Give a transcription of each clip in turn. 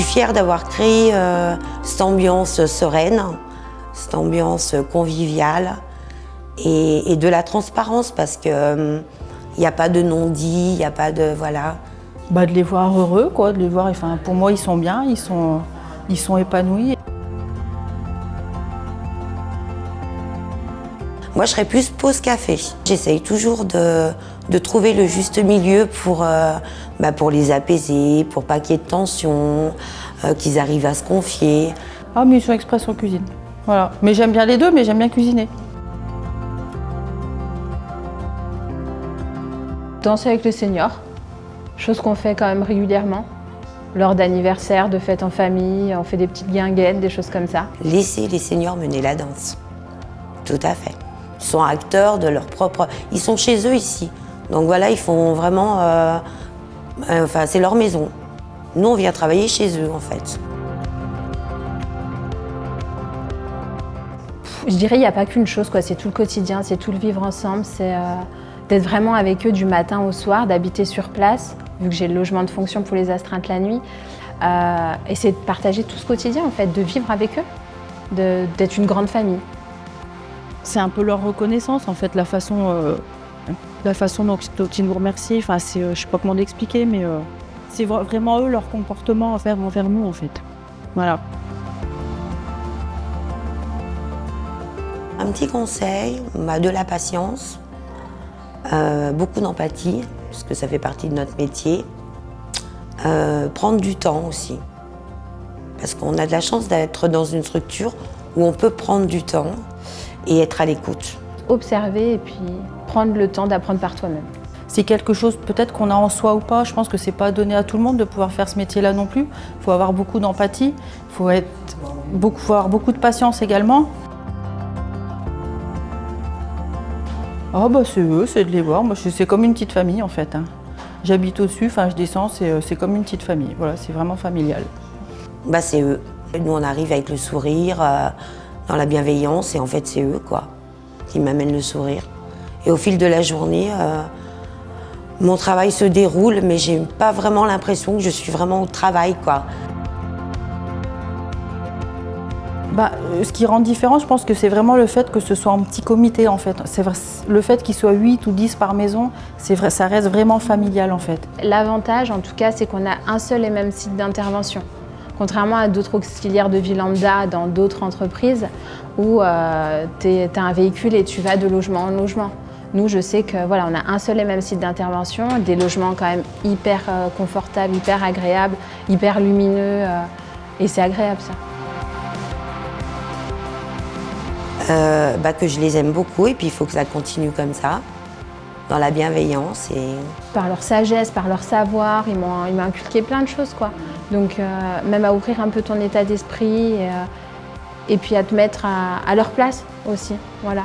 suis fière d'avoir créé cette ambiance sereine, cette ambiance conviviale et de la transparence parce que il n'y a pas de non-dit, il n'y a pas de voilà. De les voir heureux, quoi, de les voir. Enfin, pour moi, ils sont bien, ils sont épanouis. Moi, je serais plus pause café. J'essaye toujours de trouver le juste milieu pour les apaiser, pour pas qu'il y ait de tension, qu'ils arrivent à se confier. Ah, mais ils sont express en cuisine. Voilà. Mais j'aime bien les deux, mais j'aime bien cuisiner. Danser avec les seniors, chose qu'on fait quand même régulièrement. Lors d'anniversaires, de fêtes en famille, on fait des petites guinguettes, des choses comme ça. Laisser les seniors mener la danse. Tout à fait. Ils sont acteurs de leur propre... Ils sont chez eux ici. Donc voilà, ils font vraiment... c'est leur maison. Nous, on vient travailler chez eux, en fait. Je dirais, il n'y a pas qu'une chose, quoi. C'est tout le quotidien, c'est tout le vivre ensemble. C'est d'être vraiment avec eux du matin au soir, d'habiter sur place, vu que j'ai le logement de fonction pour les astreintes la nuit. Et c'est de partager tout ce quotidien, en fait, de vivre avec eux, d'être une grande famille. C'est un peu leur reconnaissance, en fait, la façon dont ils nous remercient. Enfin, je ne sais pas comment l'expliquer, mais c'est vraiment eux, leur comportement envers nous, en fait. Voilà. Un petit conseil, de la patience, beaucoup d'empathie, parce que ça fait partie de notre métier. Prendre du temps aussi, parce qu'on a de la chance d'être dans une structure où on peut prendre du temps et être à l'écoute. Observer et puis prendre le temps d'apprendre par toi-même. C'est quelque chose peut-être qu'on a en soi ou pas. Je pense que c'est pas donné à tout le monde de pouvoir faire ce métier-là non plus. Il faut avoir beaucoup d'empathie, il faut avoir beaucoup de patience également. Ah c'est eux, c'est de les voir. Moi, c'est comme une petite famille en fait. J'habite au-dessus, je descends, c'est comme une petite famille. Voilà, c'est vraiment familial. C'est eux. Nous, on arrive avec le sourire, dans la bienveillance, et en fait, c'est eux, qui m'amènent le sourire. Et au fil de la journée, mon travail se déroule, mais j'ai pas vraiment l'impression que je suis vraiment au travail, Ce qui rend différent, je pense que c'est vraiment le fait que ce soit un petit comité en fait. C'est vrai, le fait qu'il soit 8 ou 10 par maison, c'est vrai, ça reste vraiment familial en fait. L'avantage en tout cas, c'est qu'on a un seul et même site d'intervention. Contrairement à d'autres auxiliaires de vie lambda dans d'autres entreprises où tu as un véhicule et tu vas de logement en logement. Nous, je sais que voilà, on a un seul et même site d'intervention, des logements quand même hyper confortables, hyper agréables, hyper lumineux et c'est agréable ça. Que je les aime beaucoup et puis il faut que ça continue comme ça, dans la bienveillance. Par leur sagesse, par leur savoir, ils m'ont inculqué plein de choses Donc même à ouvrir un peu ton état d'esprit et puis à te mettre à leur place aussi, voilà.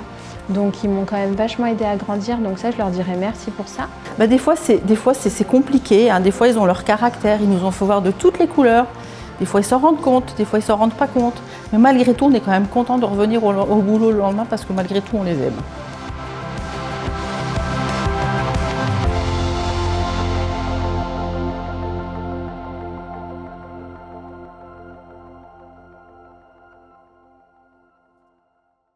Donc ils m'ont quand même vachement aidé à grandir, donc ça je leur dirais merci pour ça. Des fois c'est compliqué, des fois ils ont leur caractère, ils nous ont fait voir de toutes les couleurs. Des fois ils s'en rendent compte, des fois ils s'en rendent pas compte. Mais malgré tout, on est quand même content de revenir au boulot le lendemain parce que malgré tout, on les aime.